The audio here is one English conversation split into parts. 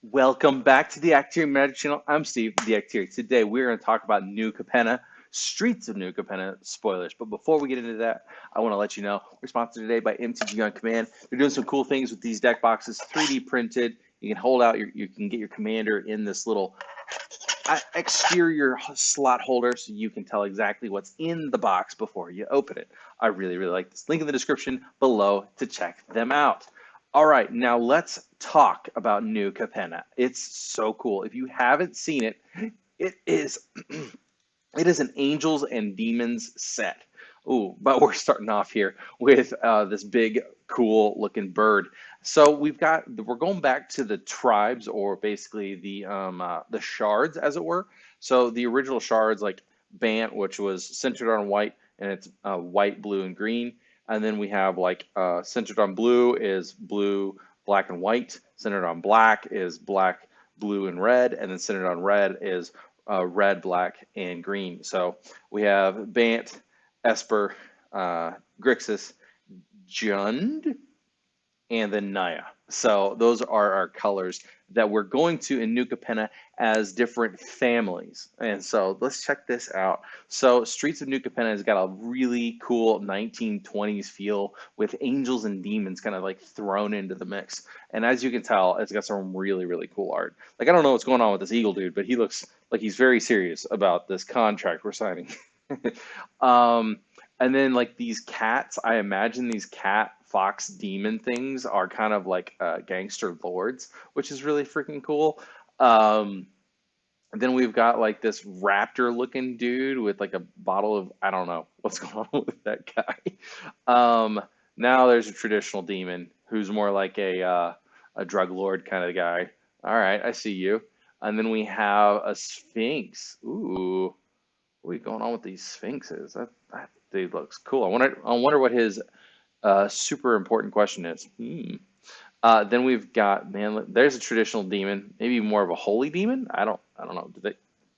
Welcome back to the Acteria Magic Channel. I'm Steve, the Acteria. Today we're going to talk about New Capenna, Streets of New Capenna spoilers. But before we get into that, I want to let you know we're sponsored today by MTG on Command. They're doing some cool things with these deck boxes, 3D printed. You can hold out you can get your commander in this little exterior slot holder so you can tell exactly what's in the box before you open it. I really like this. Link in the description below to check them out. All right, now let's talk about New Capenna. It's so cool. If you haven't seen it, it is it is an Angels and Demons set. Ooh, but we're starting off here with this big, cool looking bird. So we're going back to the tribes, or basically the shards, as it were. So the original shards, like Bant, which was centered on white, and it's white, blue, and green. And then we have like centered on blue is blue, black, and white. Centered on black is black, blue, and red. And then centered on red is red, black, and green. So we have Bant, Esper, Grixis, Jund, and then Naya. So those are our colors that we're going to in New Capenna as different families. And so let's check this out. So Streets of New Capenna has got a really cool 1920s feel with angels and demons kind of like thrown into the mix. And as you can tell, it's got some really cool art. Like, I don't know what's going on with this eagle dude, but he looks like he's very serious about this contract we're signing. um, and then like these cats, I imagine these cat fox demon things are kind of like gangster lords, which is really freaking cool. Um, then we've got like this raptor looking dude with like a bottle of, I don't know what's going on with that guy. Um, Now there's a traditional demon who's more like a drug lord kind of guy. All right, I see you. And then we have a sphinx. Ooh, what's going on with these sphinxes? That dude looks cool. I wonder what his super important question is. Then we've got, man, there's a traditional demon, maybe more of a holy demon. I don't know.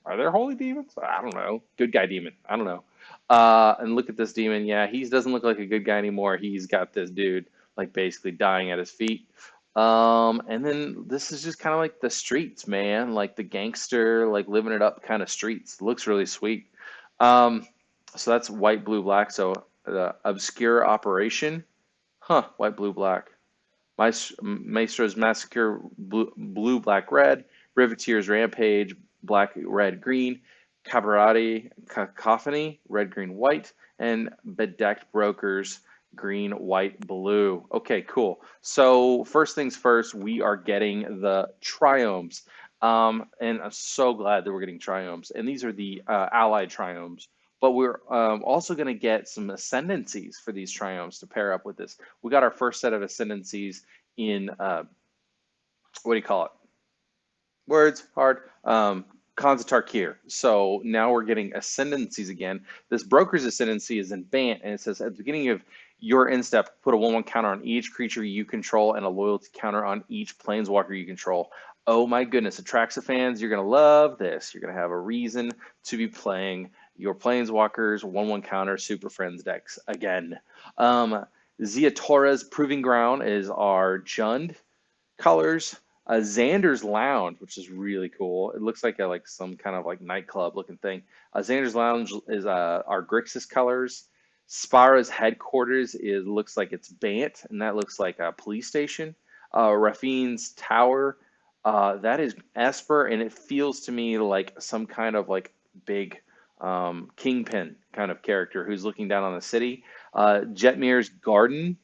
Are there holy demons? I don't know. Good guy demon. I don't know. And look at this demon. Yeah, he doesn't look like a good guy anymore. He's got this dude like basically dying at his feet. And then this is just kind of like the streets, man, like the gangster, like living it up kind of streets. Looks really sweet. Um, so that's white, blue, black. So the obscure operation, huh? White, blue, black. Maestro's Massacre, blue, black, red. Riveteer's Rampage, black, red, green. Cabarati Cacophony, red, green, white. And Bedecked Brokers, green, white, blue. Okay, cool. So first things first, we are getting the triomes. And I'm so glad that we're getting triomes. And these are the allied triomes. But we're also going to get some ascendancies for these triomes to pair up with this. We got our first set of ascendancies in, what do you call it? Words, hard. Khans of Tarkir. So now we're getting ascendancies again. This broker's ascendancy is in Bant, and it says at the beginning of your instep, put a 1/1 counter on each creature you control and a loyalty counter on each planeswalker you control. Oh my goodness, Atraxa fans, you're going to love this. You're going to have a reason to be playing your planeswalkers 1/1 counter Super Friends decks again. Zia Torres Proving Ground is our Jund colors. Xander's Lounge, which is really cool. It looks like some kind of like nightclub looking thing. Xander's Lounge is our Grixis colors. Spara's headquarters looks like it's Bant, and that looks like a police station. Rafine's Tower, that is Esper, and it feels to me like some kind of like big kingpin kind of character who's looking down on the city. Jetmir's Garden.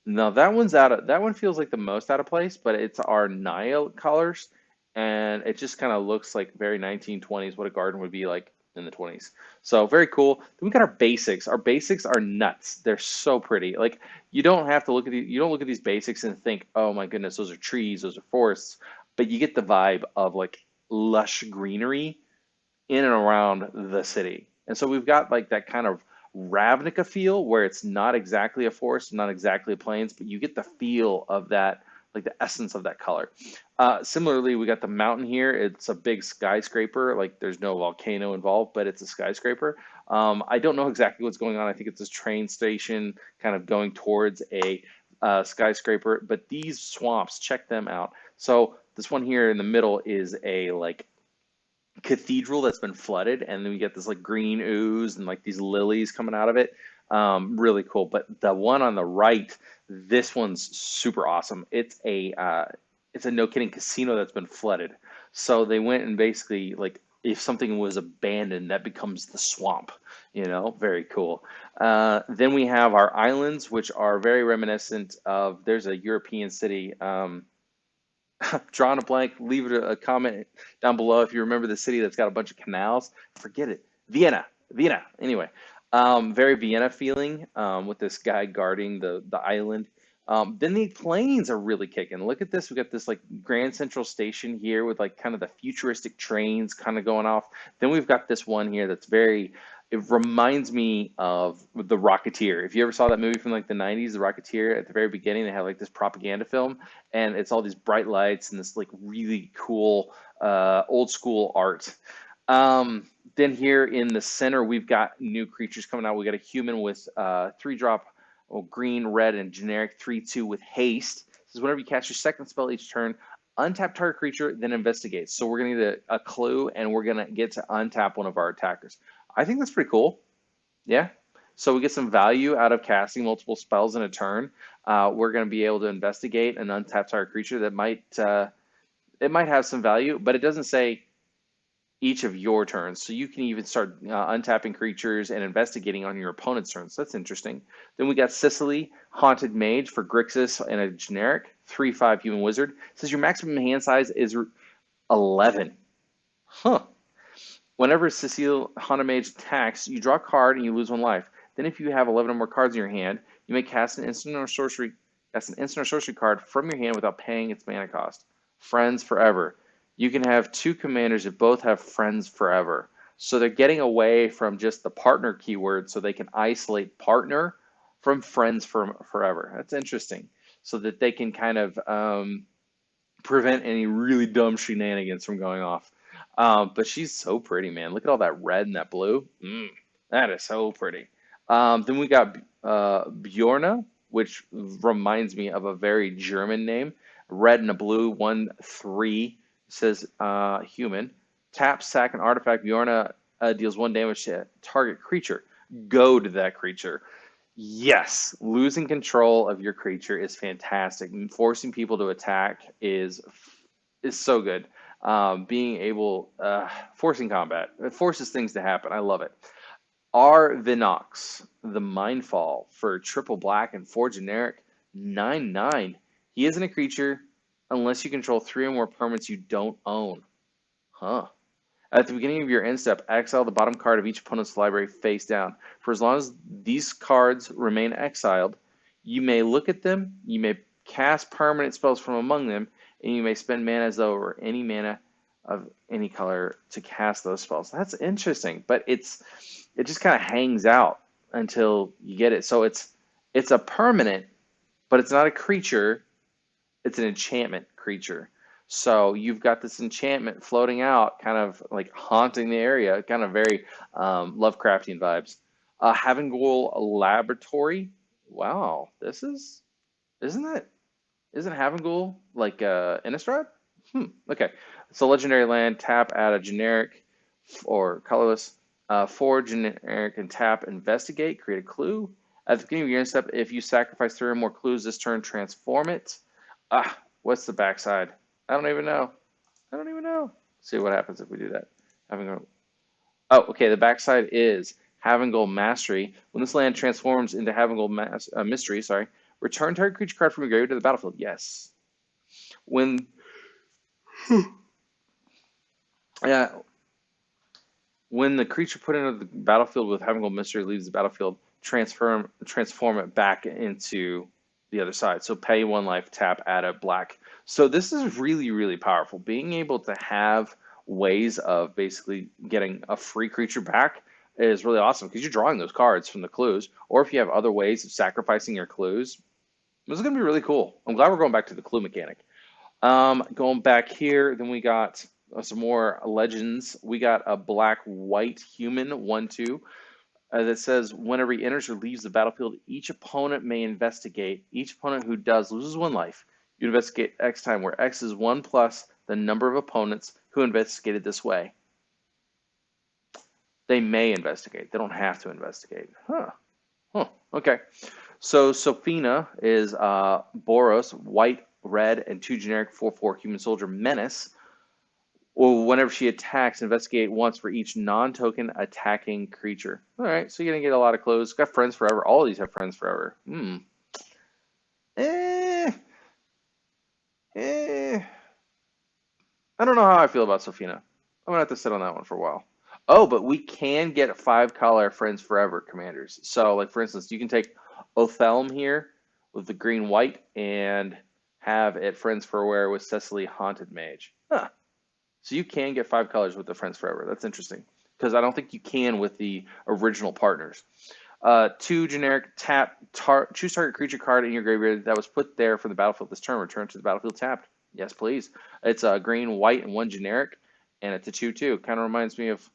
No, that one feels like the most out of place, but it's our Nile colors, and it just kind of looks like very 1920s, what a garden would be like in the 20s. So very cool. Then we got our basics. Our basics are nuts. They're so pretty. Like, you don't have to look at you don't look at these basics and think, oh my goodness, those are trees, those are forests, but you get the vibe of like lush greenery in and around the city. And so we've got like that kind of Ravnica feel where it's not exactly a forest, not exactly a plains, but you get the feel of that, like the essence of that color. Similarly, we got the mountain here. It's a big skyscraper. Like, there's no volcano involved, but it's a skyscraper. I don't know exactly what's going on. I think it's this train station kind of going towards a skyscraper, but these swamps, check them out. So This one here in the middle is a like cathedral that's been flooded, and then we get this like green ooze and like these lilies coming out of it. Really cool. But the one on the right, this one's super awesome. It's a no kidding casino that's been flooded. So they went and basically like if something was abandoned, that becomes the swamp. Very cool. Then we have our islands, which are very reminiscent of. There's a European city. Drawing a blank. Leave it a comment down below if you remember the city that's got a bunch of canals. Forget it. Vienna. Anyway, very Vienna feeling with this guy guarding the island. Then the planes are really kicking. Look at this. We got this like Grand Central Station here with like kind of the futuristic trains kind of going off. Then we've got this one here that's very. It reminds me of The Rocketeer. If you ever saw that movie from like the 90s, The Rocketeer, at the very beginning, they have like this propaganda film, and it's all these bright lights and this like really cool old school art. Then here in the center, we've got new creatures coming out. We got a human with 3-drop green, red, and generic 3/2 with haste. This is whenever you cast your second spell each turn, untap target creature, then investigate. So we're going to need a clue, and we're going to get to untap one of our attackers. I think that's pretty cool. Yeah. So we get some value out of casting multiple spells in a turn. We're going to be able to investigate an untapped target creature that might have some value, but it doesn't say each of your turns. So you can even start untapping creatures and investigating on your opponent's turns. So that's interesting. Then we got Sicily, Haunted Mage for Grixis and a generic 3/5 human wizard. It says your maximum hand size is 11. Huh. Whenever Cecile Haunted Mage attacks, you draw a card and you lose 1 life. Then if you have 11 or more cards in your hand, you may cast an instant or sorcery card from your hand without paying its mana cost. Friends forever. You can have 2 commanders that both have friends forever. So they're getting away from just the partner keyword so they can isolate partner from friends forever. That's interesting. So that they can kind of prevent any really dumb shenanigans from going off. But she's so pretty, man. Look at all that red and that blue. That is so pretty. Then we got Bjorn, which reminds me of a very German name. Red and a blue, 1/3, says human. Tap, sack, an artifact. Bjorn deals 1 damage to target creature. Goad that creature. Yes, losing control of your creature is fantastic. Forcing people to attack is so good. Being able, forcing combat, it forces things to happen. I love it. Our Vinox, the Mindfall for triple black and 4 generic, 9/9. He isn't a creature unless you control 3 or more permanents you don't own. Huh. At the beginning of your end step, exile the bottom card of each opponent's library face down. For as long as these cards remain exiled, you may look at them, you may cast permanent spells from among them, and you may spend mana as though or any mana of any color to cast those spells. That's interesting, but it just kind of hangs out until you get it. So it's a permanent, but it's not a creature. It's an enchantment creature. So you've got this enchantment floating out, kind of like haunting the area, kind of very Lovecraftian vibes. Havengul Laboratory. Wow, isn't Havengul like Innistrad? Okay, so legendary land, tap, add a generic or colorless, 4 generic and tap, investigate, create a clue. At the beginning of your end step, if you sacrifice 3 or more clues this turn, transform it. What's the backside? I don't even know. See what happens if we do that. Okay, the backside is Havengul Mastery. When this land transforms into Havengul Mystery, return target creature card from your graveyard to the battlefield. Yes. When the creature put into the battlefield with Havengul Mystery leaves the battlefield, transform it back into the other side. So pay 1 life, tap, add a black. So this is really, really powerful. Being able to have ways of basically getting a free creature back is really awesome because you're drawing those cards from the clues. Or if you have other ways of sacrificing your clues, this is going to be really cool. I'm glad we're going back to the clue mechanic. Going back here, then we got some more legends. We got a black-white human, 1/2. That says whenever he enters or leaves the battlefield, each opponent may investigate. Each opponent who does loses 1 life. You investigate X time, where X is 1 plus the number of opponents who investigated this way. They may investigate. They don't have to investigate. Okay. So Sophina is Boros, white, red, and 2 generic 4/4 human soldier menace. Or whenever she attacks, investigate once for each non-token attacking creature. All right, so you're gonna get a lot of clothes. Got friends forever. All of these have friends forever. Eh, eh. I don't know how I feel about Sophina. I'm gonna have to sit on that one for a while. Oh, but we can get 5-color friends forever commanders. So, like for instance, you can take Othelm here with the green white and have it friends forever with Cecily Haunted Mage. Huh. So you can get 5 colors with the Friends Forever. That's interesting because I don't think you can with the original partners. 2 generic tap, choose target creature card in your graveyard that was put there for the battlefield this turn. Return to the battlefield tapped. Yes, please. It's a green, white, and 1 generic, and it's a 2/2. Kind of reminds me of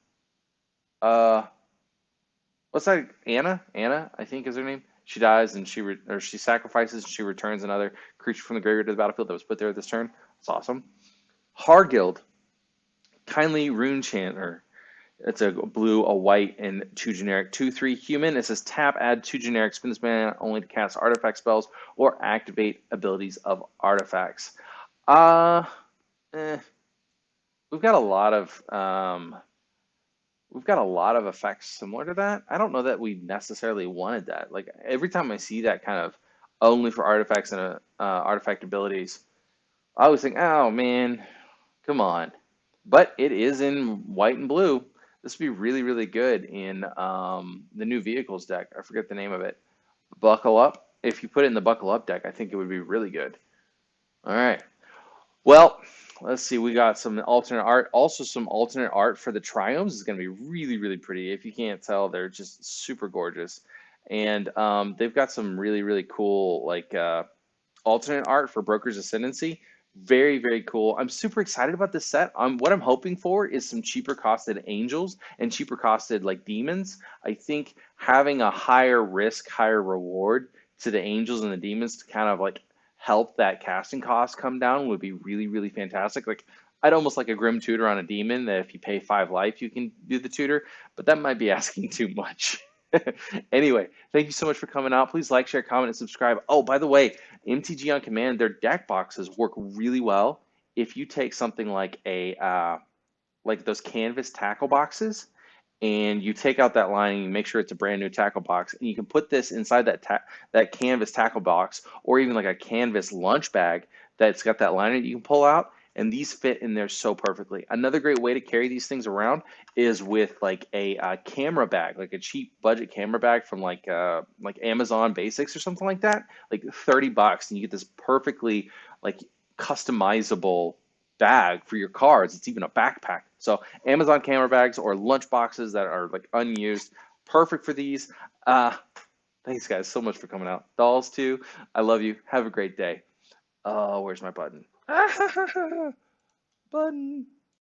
what's that? Anna, I think is her name. She dies and she sacrifices and she returns another creature from the graveyard to the battlefield that was put there this turn. It's awesome. Hargild. Kindly Rune Chanter. It's a blue, a white, and 2 generic. 2/3 human. It says tap, add 2 generic, spin this mana only to cast artifact spells or activate abilities of artifacts. We've got a lot of effects similar to that. I don't know that we necessarily wanted that. Like every time I see that kind of only for artifacts and artifact abilities, I always think, oh man, come on. But it is in white and blue. This would be really, really good in the new vehicles deck. I forget the name of it. Buckle Up. If you put it in the Buckle Up deck, I think it would be really good. All right. Well, let's see. We got some alternate art. Also, some alternate art for the Triomes. It's going to be really, really pretty. If you can't tell, they're just super gorgeous. And they've got some really, really cool like alternate art for Broker's Ascendancy. Very, very cool. I'm super excited about this set. What I'm hoping for is some cheaper costed angels and cheaper costed like demons. I think having a higher risk, higher reward to the angels and the demons to kind of like help that casting cost come down would be really, really fantastic. Like I'd almost like a Grim Tutor on a demon that if you pay 5 life, you can do the tutor, but that might be asking too much. Anyway, thank you so much for coming out. Please like, share, comment, and subscribe. Oh, by the way, MTG on Command, their deck boxes work really well if you take something like like those canvas tackle boxes and you take out that line and you make sure it's a brand new tackle box, and you can put this inside that canvas tackle box, or even like a canvas lunch bag that's got that line that you can pull out, and these fit in there so perfectly. Another great way to carry these things around is with like a camera bag, like a cheap budget camera bag from like Amazon Basics or something like that, like $30, and you get this perfectly like customizable bag for your cards. It's even a backpack. So Amazon camera bags or lunch boxes that are like unused, perfect for these. Thanks guys so much for coming out. Dolls too, I love you. Have a great day. Oh, where's my button? Button.